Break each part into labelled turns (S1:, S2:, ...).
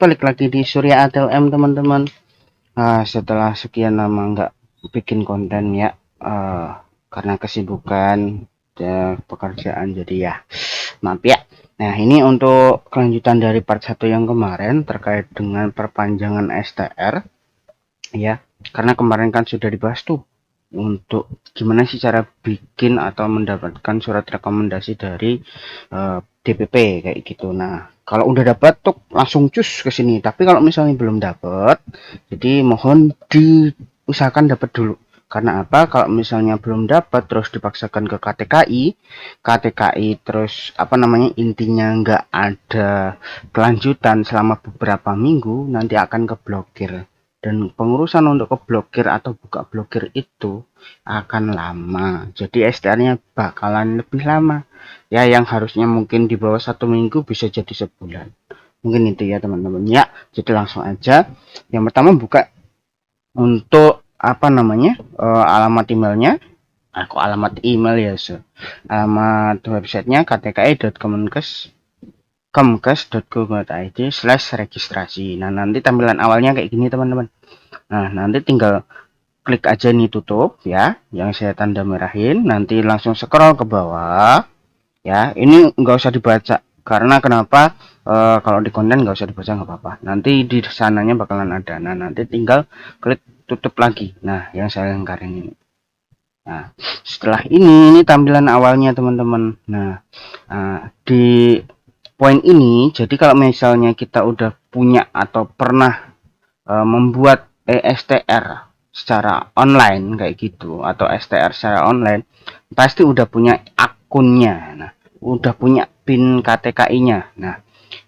S1: balik lagi di Surya ATLM teman-teman. Setelah sekian lama nggak bikin konten ya, karena kesibukan dan pekerjaan, jadi ya maaf ya. Nah, ini untuk kelanjutan dari part 1 yang kemarin terkait dengan perpanjangan STR ya, karena kemarin kan sudah dibahas tuh untuk gimana sih cara bikin atau mendapatkan surat rekomendasi dari DPP kayak gitu. Nah, kalau udah dapat tuh langsung cus ke sini. Tapi kalau misalnya belum dapat, jadi mohon diusahakan dapat dulu. Karena apa? Kalau misalnya belum dapat terus dipaksakan ke KTKI terus apa namanya intinya nggak ada kelanjutan selama beberapa minggu, nanti akan keblokir. Dan pengurusan untuk keblokir atau buka blokir itu akan lama, jadi STR-nya bakalan lebih lama ya, yang harusnya mungkin di bawah 1 minggu bisa jadi sebulan, mungkin itu ya teman-teman ya. Jadi langsung aja, yang pertama buka untuk apa namanya alamat emailnya. Aku alamat email ya, alamat websitenya kemkes.go.id/registrasi. Nah, nanti tampilan awalnya kayak gini teman-teman. Nah, nanti tinggal klik aja ini tutup ya, yang saya tanda merahin. Nanti langsung scroll ke bawah ya. Ini nggak usah dibaca, karena kenapa? Kalau di konten nggak usah dibaca, nggak apa-apa, nanti di sananya bakalan ada. Nah, nanti tinggal klik tutup lagi. Nah, yang saya lingkarin ini. Nah, setelah ini tampilan awalnya teman-teman. Nah, di poin ini, jadi kalau misalnya kita udah punya atau pernah membuat STR secara online kayak gitu, atau STR secara online, pasti udah punya akunnya. Nah, udah punya PIN KTKI-nya. Nah,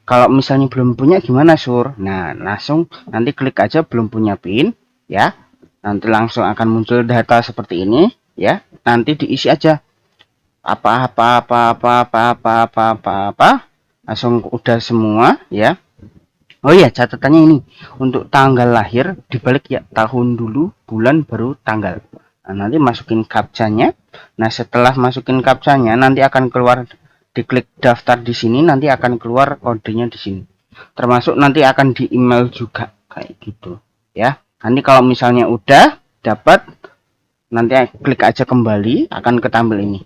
S1: kalau misalnya belum punya gimana, Sur? Nah, langsung nanti klik aja belum punya PIN ya. Nanti langsung akan muncul data seperti ini ya. Nanti diisi aja apa, langsung udah semua ya. Oh iya, catatannya ini untuk tanggal lahir dibalik ya, tahun dulu, bulan baru tanggal. Nah, nanti masukin captcha-nya. Nah, setelah masukin captcha-nya nanti akan keluar, diklik daftar di sini, nanti akan keluar kodenya di sini. Termasuk nanti akan di email juga kayak gitu ya. Nanti kalau misalnya udah dapat, nanti klik aja kembali, akan ketampil ini.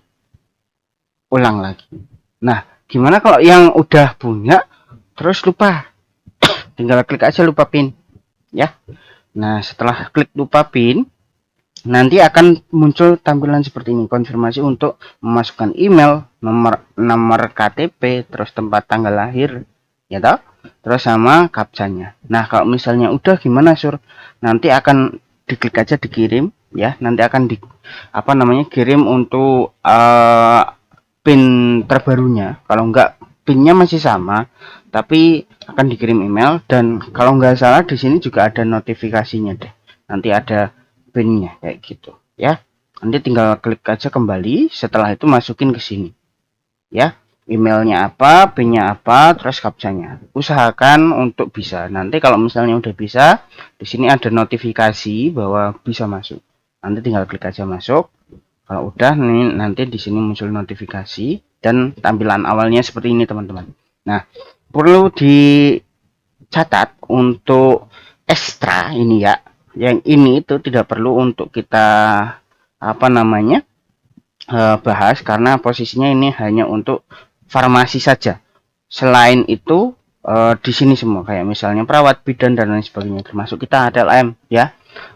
S1: Ulang lagi. Nah, gimana kalau yang udah punya terus lupa? Tinggal klik aja lupa PIN ya. Nah, setelah klik lupa PIN, nanti akan muncul tampilan seperti ini, konfirmasi untuk memasukkan email, nomor KTP, terus tempat tanggal lahir ya toh, terus sama captcha-nya. Nah, kalau misalnya udah gimana, Sur? Nanti akan diklik aja dikirim ya. Nanti akan di apa namanya kirim untuk PIN terbarunya. Kalau enggak, PIN-nya masih sama, tapi akan dikirim email. Dan kalau nggak salah di sini juga ada notifikasinya deh, nanti ada PIN-nya kayak gitu ya. Nanti tinggal klik aja kembali, setelah itu masukin ke sini ya, emailnya apa, PIN-nya apa, terus captcha-nya. Usahakan untuk bisa. Nanti kalau misalnya udah bisa, di sini ada notifikasi bahwa bisa masuk, nanti tinggal klik aja masuk. Kalau udah nih, nanti di sini muncul notifikasi dan tampilan awalnya seperti ini teman-teman. Nah, perlu dicatat untuk ekstra ini ya, yang ini itu tidak perlu untuk kita apa namanya bahas, karena posisinya ini hanya untuk farmasi saja. Selain itu di sini semua, kayak misalnya perawat, bidan dan lain sebagainya, termasuk kita ATLM ya.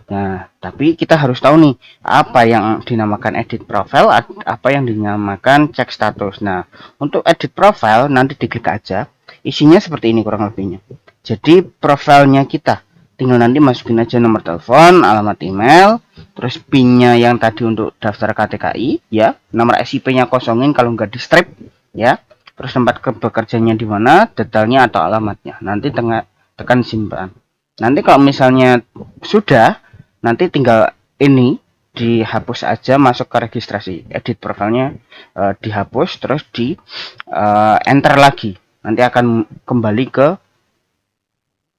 S1: Nah, tapi kita harus tahu nih, apa yang dinamakan edit profile, apa yang dinamakan cek status. Nah, untuk edit profile nanti diklik aja, isinya seperti ini kurang lebihnya. Jadi profilnya kita tinggal nanti masukin aja nomor telepon, alamat email, terus PIN-nya yang tadi untuk daftar KTKI ya, nomor SIP-nya kosongin kalau nggak di strip ya, terus tempat bekerjanya di mana, detailnya atau alamatnya. Nanti tekan simpan. Nanti kalau misalnya sudah, nanti tinggal ini dihapus aja, masuk ke registrasi, edit profilnya dihapus, terus di enter lagi. Nanti akan kembali ke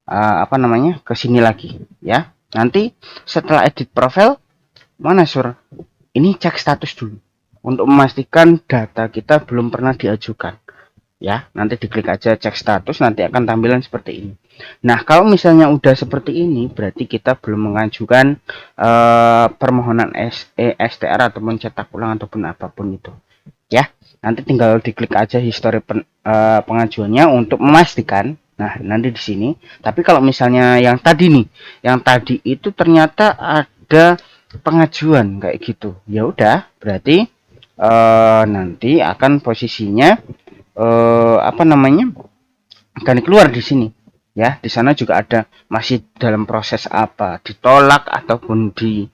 S1: apa namanya ke sini lagi ya. Nanti setelah edit profil, mana, Sur? Ini cek status dulu untuk memastikan data kita belum pernah diajukan ya. Nanti diklik aja cek status, nanti akan tampilan seperti ini. Nah, kalau misalnya udah seperti ini, berarti kita belum mengajukan permohonan STR ataupun cetak ulang ataupun apapun itu. Ya, nanti tinggal diklik aja histori pengajuannya untuk memastikan. Nah, nanti di sini. Tapi kalau misalnya yang tadi nih, yang tadi itu ternyata ada pengajuan kayak gitu. Ya udah, berarti nanti akan posisinya apa namanya? Akan keluar di sini. Ya, di sana juga ada masih dalam proses apa, ditolak ataupun di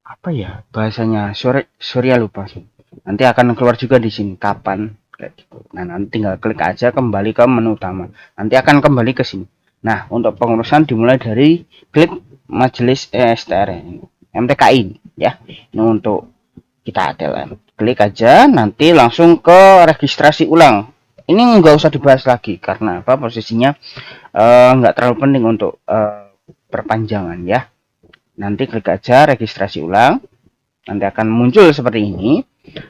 S1: apa ya bahasanya Surya lupa. Nanti akan keluar juga di sini kapan kayak gitu. Nah, nanti tinggal klik aja kembali ke menu utama. Nanti akan kembali ke sini. Nah, untuk pengurusan dimulai dari klik majelis STR MTKI ya. Ini untuk kita ATLM. Klik aja nanti langsung ke registrasi ulang. Ini nggak usah dibahas lagi karena apa posisinya nggak terlalu penting untuk perpanjangan ya. Nanti klik aja registrasi ulang. Nanti akan muncul seperti ini.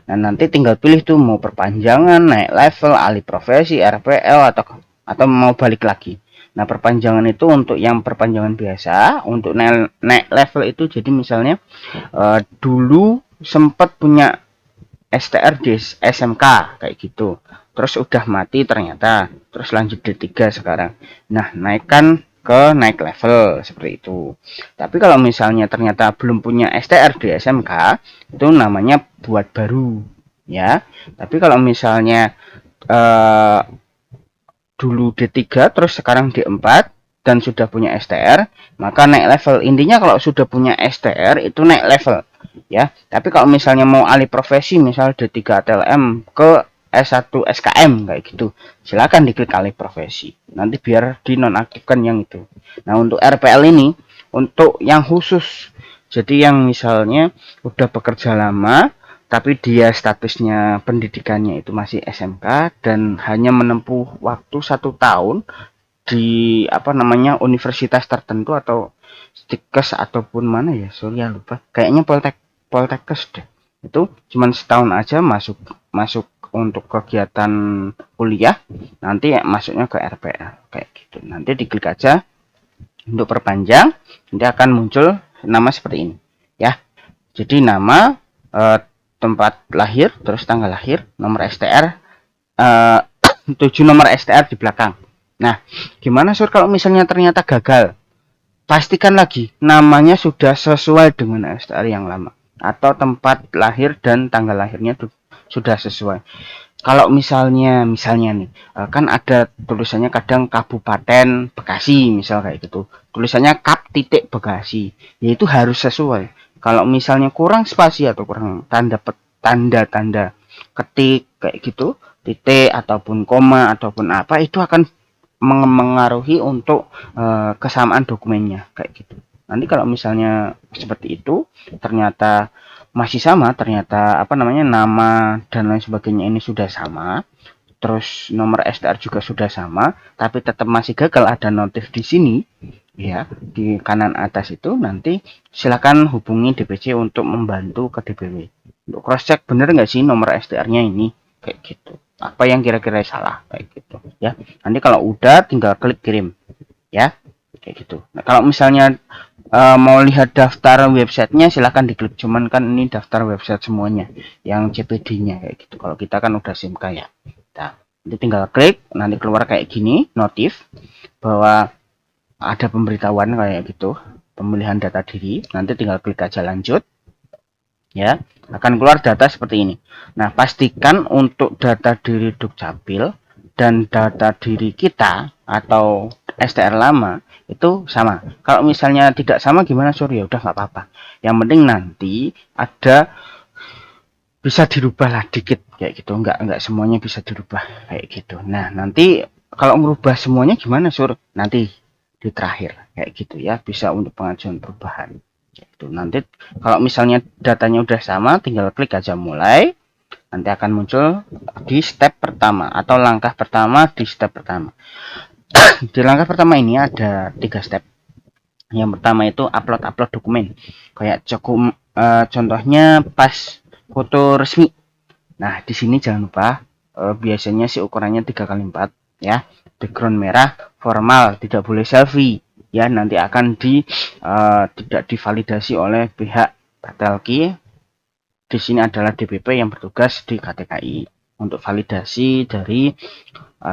S1: Nah, nanti tinggal pilih tuh mau perpanjangan, naik level, alih profesi, RPL atau mau balik lagi. Nah, perpanjangan itu untuk yang perpanjangan biasa, untuk naik level itu jadi misalnya dulu sempat punya STR di SMK kayak gitu. Terus udah mati ternyata, terus lanjut D3 sekarang. Nah, naikkan ke naik level seperti itu. Tapi kalau misalnya ternyata belum punya STR di SMK, itu namanya buat baru ya. Tapi kalau misalnya dulu D3 terus sekarang D4 dan sudah punya STR, maka naik level. Intinya kalau sudah punya STR itu naik level ya. Tapi kalau misalnya mau alih profesi misal D3 TLM ke S1 SKM kayak gitu, silakan diklik alih profesi. Nanti biar dinonaktifkan yang itu. Nah, untuk RPL ini untuk yang khusus. Jadi yang misalnya udah bekerja lama tapi dia statusnya pendidikannya itu masih SMK dan hanya menempuh waktu 1 tahun di apa namanya universitas tertentu atau Stikes ataupun mana ya, sorry ya lupa, kayaknya Poltekkes deh. Itu cuman setahun aja masuk masuk untuk kegiatan kuliah, nanti ya masuknya ke RPL kayak gitu. Nanti diklik aja untuk perpanjang, nanti akan muncul nama seperti ini ya. Jadi nama, tempat lahir, terus tanggal lahir, nomor STR, 7 nomor STR di belakang. Nah, gimana Sur kalau misalnya ternyata gagal? Pastikan lagi namanya sudah sesuai dengan STR yang lama atau tempat lahir dan tanggal lahirnya sudah sesuai. Kalau misalnya nih kan ada tulisannya kadang Kabupaten Bekasi misal kayak gitu, tulisannya Kap titik Bekasi, yaitu harus sesuai. Kalau misalnya kurang spasi atau kurang tanda ketik kayak gitu, titik ataupun koma ataupun apa, itu akan mengaruhi untuk kesamaan dokumennya kayak gitu. Nanti kalau misalnya seperti itu ternyata masih sama, ternyata apa namanya nama dan lain sebagainya ini sudah sama, terus nomor STR juga sudah sama, tapi tetap masih gagal, ada notif di sini ya di kanan atas itu, nanti silakan hubungi DPC untuk membantu ke DPW untuk cross check bener nggak sih nomor STR-nya ini kayak gitu, apa yang kira-kira salah kayak gitu ya. Nanti kalau udah tinggal klik kirim ya kayak gitu. Nah, kalau misalnya mau lihat daftar websitenya silahkan diklik, cuman kan ini daftar website semuanya yang CPD-nya kayak gitu. Kalau kita kan udah SIMK ya. Nah, nanti tinggal klik, nanti keluar kayak gini notif bahwa ada pemberitahuan kayak gitu, pemilihan data diri. Nanti tinggal klik aja lanjut ya, akan keluar data seperti ini. Nah, pastikan untuk data diri Dukcapil dan data diri kita atau STR lama itu sama. Kalau misalnya tidak sama gimana Sur? Ya udah nggak apa-apa. Yang penting nanti ada bisa dirubah lah dikit kayak gitu. Nggak semuanya bisa dirubah kayak gitu. Nah, nanti kalau merubah semuanya gimana Sur? Nanti di terakhir kayak gitu ya, bisa untuk pengajuan perubahan. Itu nanti kalau misalnya datanya udah sama, tinggal klik aja mulai. Nanti akan muncul di step pertama atau langkah pertama di step pertama. Di langkah pertama ini ada 3 step. Yang pertama itu upload dokumen. Kayak contohnya pas foto resmi. Nah, di sini jangan lupa biasanya sih ukurannya 3x4 ya. Background merah, formal, tidak boleh selfie ya, nanti akan tidak divalidasi oleh pihak Patelki. Di sini adalah DPP yang bertugas di KTKI untuk validasi dari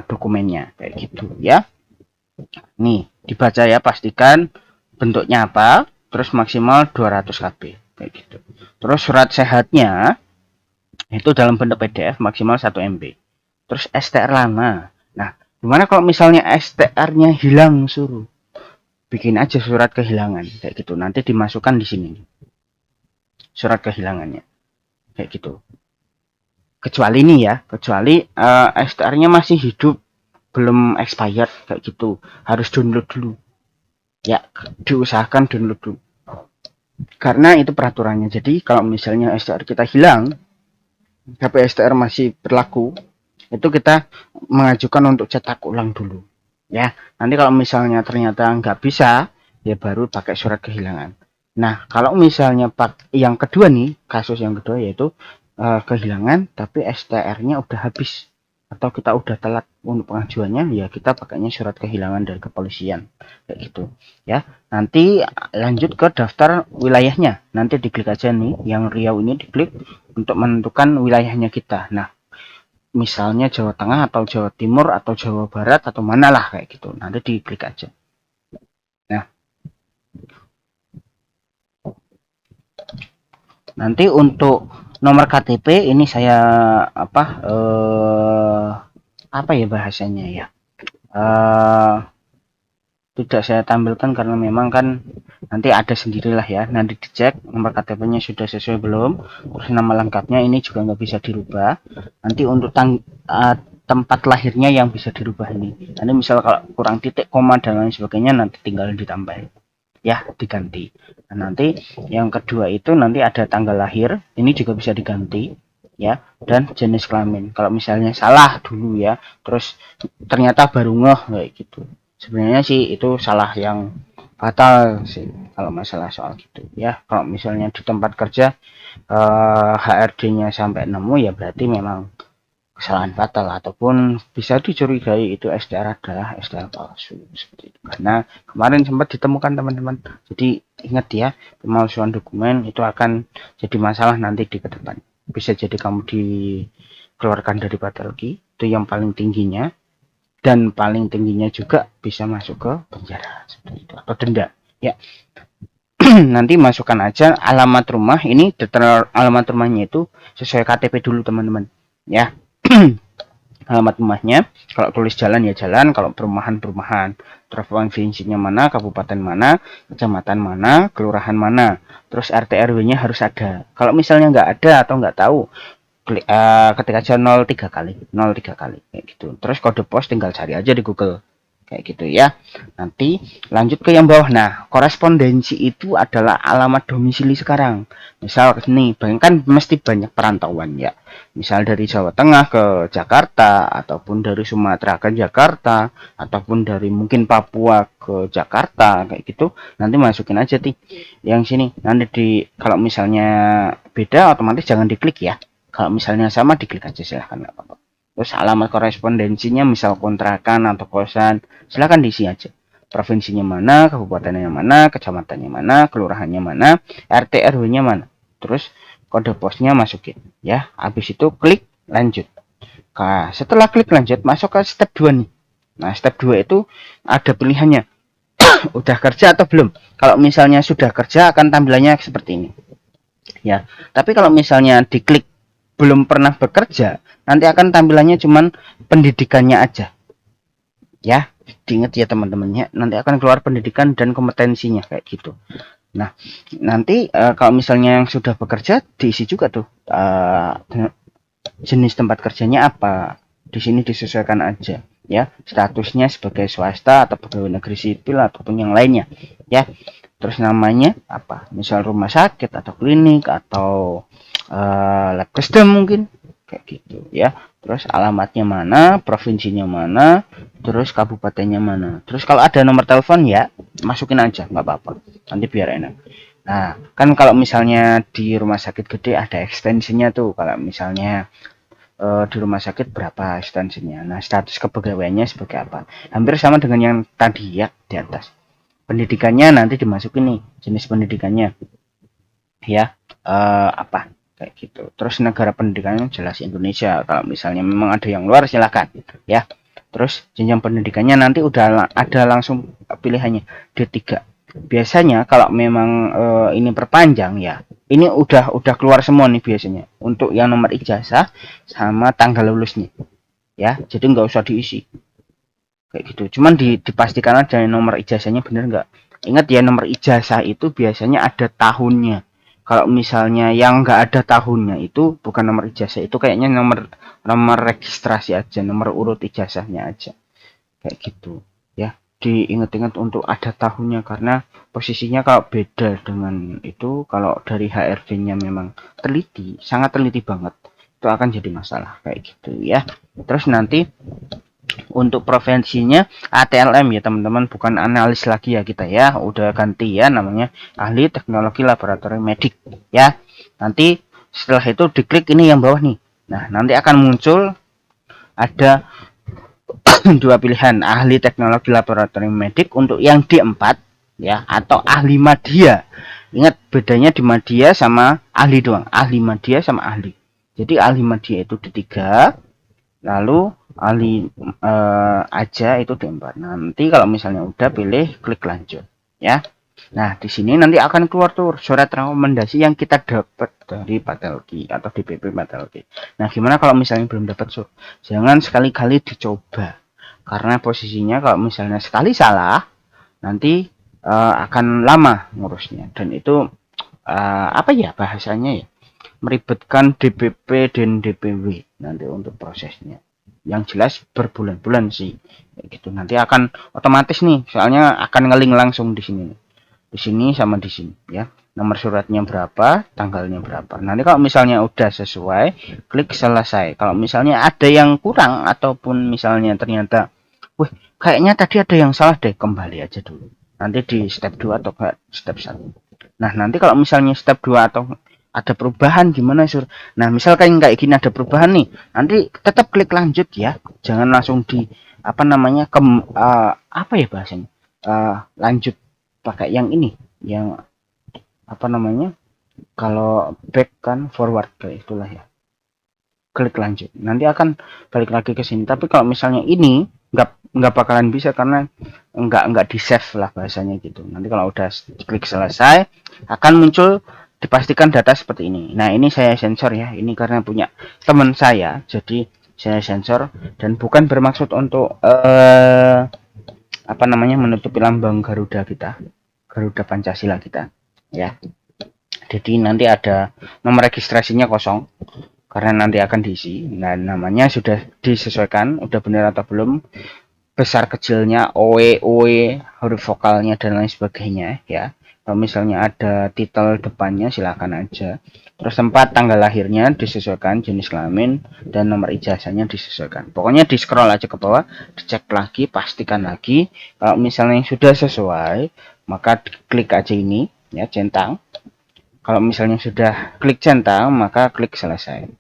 S1: dokumennya kayak gitu ya. Nih dibaca ya, pastikan bentuknya apa, terus maksimal 200 KB kayak gitu. Terus surat sehatnya itu dalam bentuk PDF maksimal 1 MB. Terus STR lama. Nah, gimana kalau misalnya STR-nya hilang, suruh bikin aja surat kehilangan kayak gitu. Nanti dimasukkan di sini surat kehilangannya kayak gitu. Kecuali nih ya, kecuali STR-nya masih hidup, belum expired kayak gitu, harus download dulu ya, diusahakan download dulu karena itu peraturannya. Jadi kalau misalnya STR kita hilang tapi STR masih berlaku, itu kita mengajukan untuk cetak ulang dulu ya. Nanti kalau misalnya ternyata nggak bisa, ya baru pakai surat kehilangan. Nah kalau misalnya yang kedua nih, kasus yang kedua yaitu kehilangan tapi STR-nya udah habis atau kita udah telat untuk pengajuannya, ya kita pakainya surat kehilangan dari kepolisian kayak gitu ya. Nanti lanjut ke daftar wilayahnya, nanti diklik aja nih yang Riau ini, diklik untuk menentukan wilayahnya kita. Nah misalnya Jawa Tengah atau Jawa Timur atau Jawa Barat atau mana lah kayak gitu, nanti diklik aja. Nah nanti untuk nomor KTP ini saya apa ya bahasanya ya, tidak saya tampilkan karena memang kan nanti ada sendirilah ya, nanti dicek nomor KTP-nya sudah sesuai belum, terus nama lengkapnya ini juga nggak bisa dirubah. Nanti untuk tempat lahirnya yang bisa dirubah ini, nanti misal kalau kurang titik koma dan lain sebagainya nanti tinggal ditambah ya, diganti. Nah, nanti yang kedua itu nanti ada tanggal lahir, ini juga bisa diganti ya, dan jenis kelamin. Kalau misalnya salah dulu ya, terus ternyata baru ngeh kayak gitu, sebenarnya sih itu salah yang fatal sih kalau masalah soal gitu ya. Kalau misalnya di tempat kerja HRD-nya sampai nemu, ya berarti memang kesalahan fatal ataupun bisa dicurigai itu STR adalah STR palsu seperti itu. Karena kemarin sempat ditemukan teman-teman. Jadi ingat ya, pemalsuan dokumen itu akan jadi masalah nanti di depan. Bisa jadi kamu dikeluarkan dari Patelki, itu yang paling tingginya, dan paling tingginya juga bisa masuk ke penjara seperti itu atau denda ya. Nanti masukkan aja alamat rumah, ini detail alamat rumahnya itu sesuai KTP dulu teman-teman ya. Alamat rumahnya, kalau tulis jalan ya jalan, kalau perumahan, provinsinya mana, kabupaten mana, kecamatan mana, kelurahan mana, terus RT RW-nya harus ada. Kalau misalnya nggak ada atau nggak tahu, ketik aja 03 kali kayak gitu. Terus kode pos tinggal cari aja di Google kayak gitu ya. Nanti lanjut ke yang bawah. Nah korespondensi itu adalah alamat domisili sekarang. Misal nih, kan mesti banyak perantauan ya, misal dari Jawa Tengah ke Jakarta, ataupun dari Sumatera ke Jakarta, ataupun dari mungkin Papua ke Jakarta kayak gitu. Nanti masukin aja nih yang sini. Nanti kalau misalnya beda otomatis jangan diklik ya, kalau misalnya sama diklik aja, silahkan, nggak apa-apa. Terus alamat korespondensinya misal kontrakan atau kosan, silahkan diisi aja. Provinsinya mana, kabupatennya mana, kecamatannya mana, kelurahannya mana, RT RW-nya mana. Terus kode posnya masukin ya. Habis itu klik lanjut. Nah, setelah klik lanjut masuk ke step 2 nih. Nah, step 2 itu ada pilihannya. Udah kerja atau belum? Kalau misalnya sudah kerja akan tampilannya seperti ini. Ya, tapi kalau misalnya diklik belum pernah bekerja, nanti akan tampilannya cuman pendidikannya aja ya. Diingat ya teman-temannya, nanti akan keluar pendidikan dan kompetensinya kayak gitu. Nah nanti kalau misalnya yang sudah bekerja diisi juga tuh jenis tempat kerjanya apa, di sini disesuaikan aja ya, statusnya sebagai swasta atau pegawai negeri sipil ataupun yang lainnya ya. Terus namanya apa, misal rumah sakit atau klinik atau lab custom mungkin kayak gitu ya. Terus alamatnya mana, provinsinya mana, terus kabupatennya mana. Terus kalau ada nomor telepon ya masukin aja, nggak apa-apa, nanti biar enak. Nah kan kalau misalnya di rumah sakit gede ada ekstensinya tuh, kalau misalnya di rumah sakit berapa instansinya. Nah, status kepegawaiannya sebagai apa. Hampir sama dengan yang tadi ya di atas. Pendidikannya nanti dimasukin nih, jenis pendidikannya. Ya, apa kayak gitu. Terus negara pendidikannya jelas Indonesia. Kalau misalnya memang ada yang luar silakan ya. Terus jenjang pendidikannya nanti udah ada langsung pilihannya D3. Biasanya kalau memang ini perpanjang ya, ini udah keluar semua nih biasanya untuk yang nomor ijazah sama tanggal lulusnya ya. Jadi nggak usah diisi kayak gitu. Cuman dipastikan aja nomor ijazahnya bener nggak. Ingat ya, nomor ijazah itu biasanya ada tahunnya. Kalau misalnya yang nggak ada tahunnya itu bukan nomor ijazah, itu kayaknya nomor registrasi aja, nomor urut ijazahnya aja kayak gitu ya. Diingat-ingat untuk ada tahunnya, karena posisinya kalau beda dengan itu, kalau dari HRD-nya memang teliti, sangat teliti banget, itu akan jadi masalah kayak gitu ya. Terus nanti untuk profesinya ATLM ya teman-teman, bukan analis lagi ya kita ya, udah ganti ya namanya, ahli teknologi laboratorium medik ya. Nanti setelah itu diklik ini yang bawah nih. Nah, nanti akan muncul ada dua pilihan, ahli teknologi laboratorium medik untuk yang D4 ya, atau ahli media. Ingat bedanya di media sama ahli doang, ahli media sama ahli. Jadi ahli media itu D3, lalu ahli aja itu D4. Nanti kalau misalnya udah pilih klik lanjut ya. Nah, di sini nanti akan keluar tuh surat rekomendasi yang kita dapat dari Patelki atau DPP Patelki. Nah, gimana kalau misalnya belum dapat, so? Jangan sekali-kali dicoba. Karena posisinya kalau misalnya sekali salah, nanti akan lama ngurusnya. Dan itu apa ya bahasanya ya? Meribetkan DPP dan DPW nanti untuk prosesnya. Yang jelas berbulan-bulan sih. Gitu. Nanti akan otomatis nih, soalnya akan ngeling langsung di sini. Di sini sama di sini ya, nomor suratnya berapa, tanggalnya berapa. Nanti kalau misalnya udah sesuai, klik selesai. Kalau misalnya ada yang kurang ataupun misalnya ternyata wih kayaknya tadi ada yang salah deh, kembali aja dulu, nanti di step 2 atau step 1. Nah, nanti kalau misalnya step 2 atau ada perubahan gimana, Sur? Nah, misalkan kayak gini ada perubahan nih, nanti tetap klik lanjut ya, jangan langsung di apa namanya apa ya bahasanya, lanjut pakai yang ini, yang apa namanya, kalau back kan forward kayak itulah ya, klik lanjut nanti akan balik lagi ke sini. Tapi kalau misalnya ini nggak bakalan bisa karena nggak di save lah bahasanya gitu. Nanti kalau udah klik selesai akan muncul dipastikan data seperti ini. Nah, ini saya sensor ya, ini karena punya teman saya jadi saya sensor, dan bukan bermaksud untuk apa namanya menutupi lambang Garuda kita, Garuda Pancasila kita ya. Jadi nanti ada nomor registrasinya kosong karena nanti akan diisi. Nah, namanya sudah disesuaikan, udah benar atau belum, besar kecilnya, OE, huruf vokalnya dan lain sebagainya ya. Kalau misalnya ada titel depannya silakan aja. Terus tempat tanggal lahirnya disesuaikan, jenis kelamin dan nomor ijazahnya disesuaikan. Pokoknya di scroll aja ke bawah, dicek lagi, pastikan lagi. Kalau misalnya sudah sesuai, maka klik aja ini ya, centang. Kalau misalnya sudah klik centang, maka klik selesai.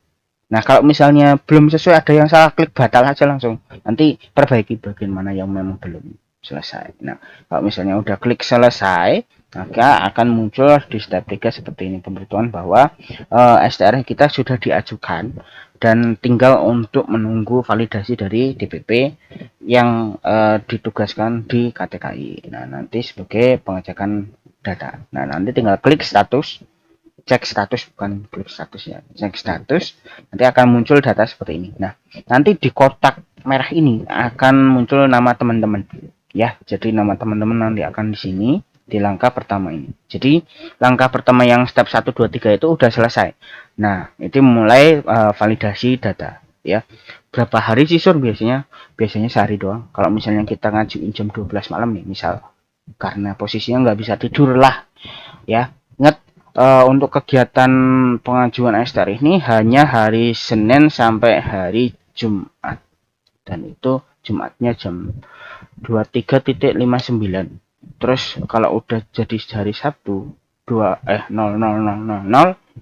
S1: Nah, kalau misalnya belum sesuai, ada yang salah, klik batal aja langsung. Nanti perbaiki bagian mana yang memang belum selesai. Nah, kalau misalnya udah klik selesai, maka akan muncul di step 3 seperti ini, pemberitahuan bahwa STR kita sudah diajukan dan tinggal untuk menunggu validasi dari DPP yang ditugaskan di KTKI. Nah, nanti sebagai pengecekan data. Nah, nanti tinggal klik status, cek status, bukan klik status ya, cek status, nanti akan muncul data seperti ini. Nah, nanti di kotak merah ini akan muncul nama teman-teman ya. Jadi nama teman-teman nanti akan di sini di langkah pertama ini. Jadi langkah pertama yang step 1 2 3 itu udah selesai. Nah, itu mulai validasi data ya. Berapa hari sih, Sur? Biasanya sehari doang. Kalau misalnya kita ngajuin jam 12 malam nih misal, karena posisinya nggak bisa tidur lah ya. Ingat, untuk kegiatan pengajuan STR ini hanya hari Senin sampai hari Jumat, dan itu Jumatnya jam 23.59. Terus kalau udah jadi hari Sabtu 00.00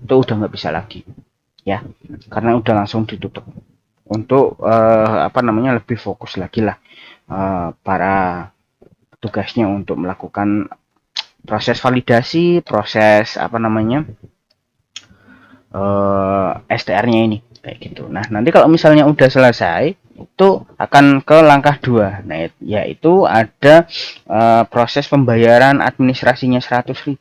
S1: itu udah nggak bisa lagi ya, karena udah langsung ditutup. untuk lebih fokus lagi lah para tugasnya untuk melakukan proses validasi, proses STR-nya ini kayak gitu. Nah, nanti kalau misalnya udah selesai itu akan ke langkah 2. Nah, yaitu ada proses pembayaran administrasinya 100.000.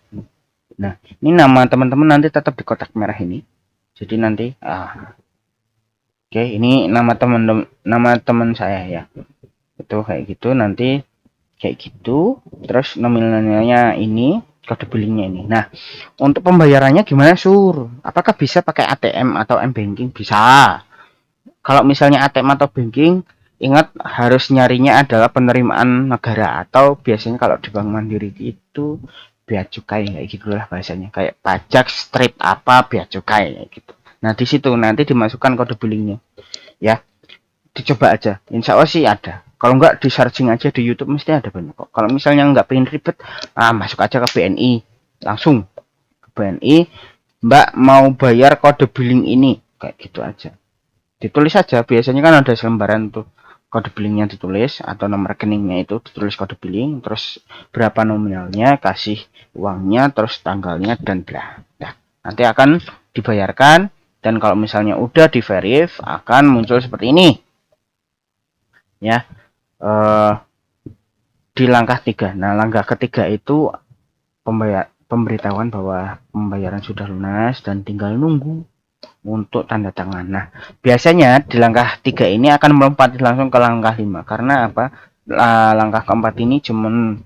S1: Nah, ini nama teman-teman nanti tetap di kotak merah ini. Jadi nanti oke, ini nama teman saya ya. Itu kayak gitu, nanti kayak gitu. Terus nominalnya ini, kode billingnya ini. Nah, untuk pembayarannya gimana, Sur? Apakah bisa pakai ATM atau M-Banking? Bisa. Kalau misalnya ATM atau banking, ingat harus nyarinya adalah penerimaan negara, atau biasanya kalau di Bank Mandiri itu bea cukai kayak gitulah bahasanya, kayak pajak strip apa bea cukai kayak gitu. Nah, di situ nanti dimasukkan kode billingnya ya, dicoba aja, insya Allah sih ada. Kalau enggak, di searching aja di YouTube, mesti ada banyak kok. Kalau misalnya enggak pengen ribet, masuk aja ke BNI, langsung ke BNI, Mbak mau bayar kode billing ini, kayak gitu aja, ditulis aja. Biasanya kan ada selembaran tuh kode billingnya ditulis, atau nomor rekeningnya itu ditulis kode billing, terus berapa nominalnya, kasih uangnya, terus tanggalnya, dan bla. Nah, nanti akan dibayarkan, dan kalau misalnya udah di verif akan muncul seperti ini ya, di langkah 3. Nah, langkah ketiga itu pemberitahuan bahwa pembayaran sudah lunas dan tinggal nunggu untuk tanda tangan. Nah, biasanya di langkah 3 ini akan melompat langsung ke langkah 5. Karena apa? Langkah keempat ini cuman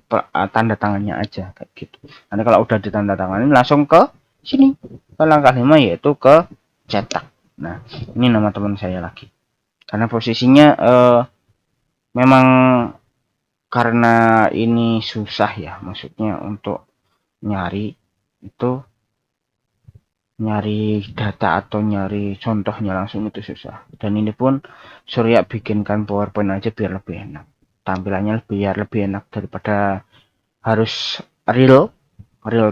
S1: tanda tangannya aja kayak gitu. Nanti kalau udah ditanda tangan langsung ke sini, ke langkah 5, yaitu ke cetak. Nah, ini nama teman saya lagi. Karena posisinya memang karena ini susah ya, maksudnya untuk nyari data atau nyari contohnya langsung itu susah. Dan ini pun Surya bikinkan PowerPoint aja biar lebih enak, tampilannya biar lebih enak daripada harus real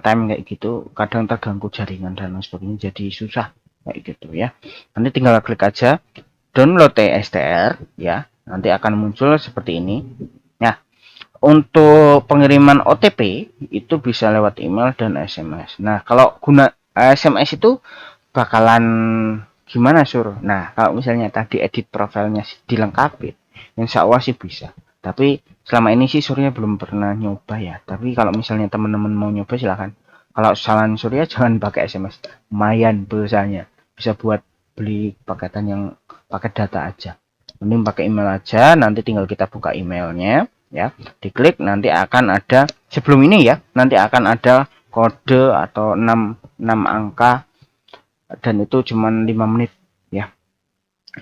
S1: time kayak gitu. Kadang terganggu jaringan dan lain sebagainya, jadi susah kayak gitu ya. Nanti tinggal klik aja download STR ya, nanti akan muncul seperti ini. Nah, untuk pengiriman OTP itu bisa lewat email dan SMS. Nah, kalau guna SMS itu bakalan gimana, Sur? Nah, kalau misalnya tadi edit profilnya dilengkapi, insya Allah sih bisa. Tapi selama ini sih Surya belum pernah nyoba ya. Tapi kalau misalnya teman-teman mau nyoba, silahkan. Kalau saran Surya jangan pakai SMS, lumayan pulsanya, bisa buat beli paketan yang paket data aja. Mending pakai email aja. Nanti tinggal kita buka emailnya ya, diklik, nanti akan ada, sebelum ini ya, nanti akan ada kode atau 6 angka, dan itu cuma 5 menit ya.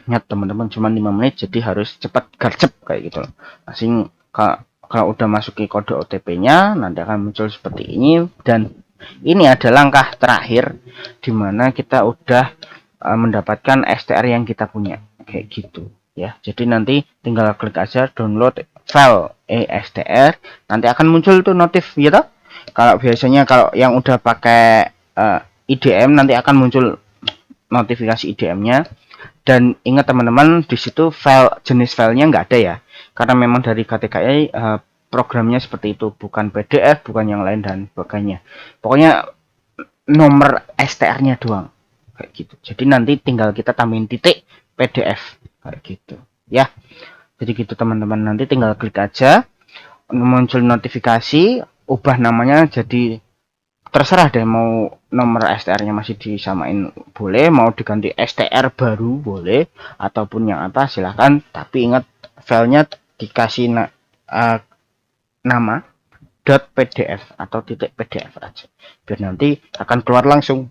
S1: Ingat teman-teman, cuma 5 menit, jadi harus cepat gercep kayak gitu loh. Asing kalau udah masuki kode OTP-nya nanti akan muncul seperti ini, dan ini ada langkah terakhir dimana kita udah mendapatkan STR yang kita punya kayak gitu ya. Jadi nanti tinggal klik aja download file STR, nanti akan muncul tuh notif ya toh. Kalau biasanya kalau yang udah pakai IDM nanti akan muncul notifikasi IDM-nya. Dan ingat teman-teman, di situ jenis filenya nggak ada ya, karena memang dari KTKI programnya seperti itu, bukan PDF, bukan yang lain dan sebagainya. Pokoknya nomor STR-nya doang kayak gitu. Jadi nanti tinggal kita tambahin titik PDF kayak gitu ya. Jadi gitu teman-teman, nanti tinggal klik aja, muncul notifikasi, ubah namanya jadi terserah deh, mau nomor STR-nya masih disamain boleh, mau diganti STR baru boleh, ataupun yang apa silahkan. Tapi ingat filenya dikasih nama .pdf atau titik .pdf aja, biar nanti akan keluar langsung.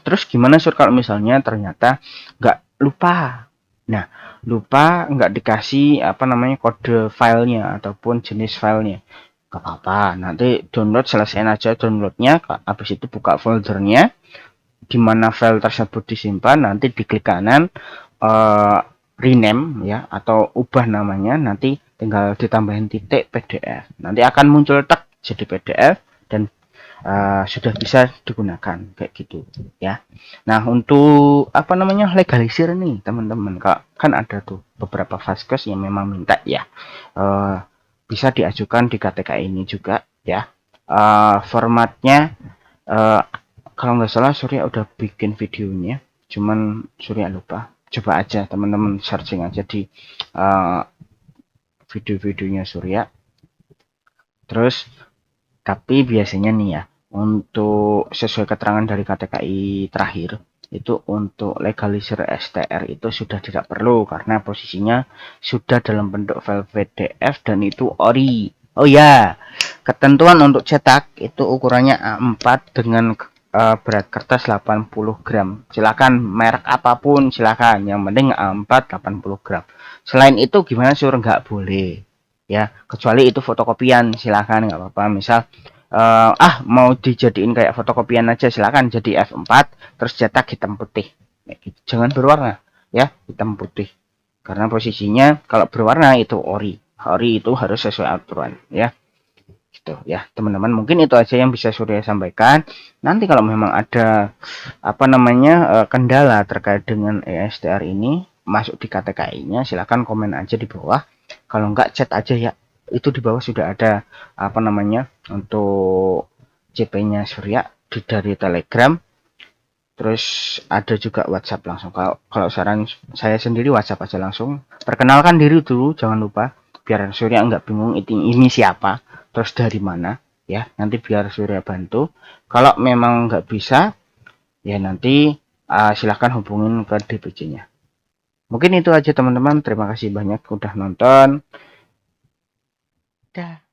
S1: Terus gimana, Sur, kalau misalnya ternyata nggak lupa? Nah, lupa nggak dikasih kode filenya ataupun jenis filenya, nggak apa-apa, nanti download, selesaiin aja downloadnya, habis itu buka foldernya di mana file tersebut disimpan, nanti diklik kanan rename ya, atau ubah namanya, nanti tinggal ditambahin titik PDF, nanti akan muncul tak jadi PDF, dan sudah bisa digunakan kayak gitu ya. Nah, untuk apa namanya legalisir nih teman-teman, kan ada tuh beberapa vaskes yang memang minta ya bisa diajukan di KTK ini juga ya. Formatnya kalau nggak salah Surya udah bikin videonya, cuman Surya lupa. Coba aja teman-teman searching aja di video-videonya Surya. Terus tapi biasanya nih ya, untuk sesuai keterangan dari KTKI terakhir, itu untuk legalisir STR itu sudah tidak perlu karena posisinya sudah dalam bentuk file PDF dan itu ori. Oh ya, ketentuan untuk cetak itu ukurannya A4 dengan berat kertas 80 gram. Silakan merek apapun silakan, yang penting A4 80 gram. Selain itu gimana sur, nggak boleh ya, kecuali itu fotokopian silakan nggak apa-apa. Misal mau dijadiin kayak fotokopian aja silakan, jadi F4 terus cetak hitam putih gitu. Jangan berwarna ya, hitam putih, karena posisinya kalau berwarna itu ori itu harus sesuai aturan ya gitu ya teman-teman. Mungkin itu aja yang bisa Surya sampaikan. Nanti kalau memang ada apa namanya kendala terkait dengan ESTR ini masuk di KTKI-nya, silakan komen aja di bawah. Kalau enggak chat aja ya, itu di bawah sudah ada apa namanya untuk CP-nya Surya dari Telegram. Terus ada juga WhatsApp langsung. Kalau saran saya sendiri WhatsApp aja langsung. Perkenalkan diri dulu jangan lupa, biar Surya nggak bingung ini siapa, terus dari mana ya. Nanti biar Surya bantu. Kalau memang nggak bisa ya nanti silahkan hubungin ke DPC-nya. Mungkin itu aja teman-teman. Terima kasih banyak udah nonton. Dah.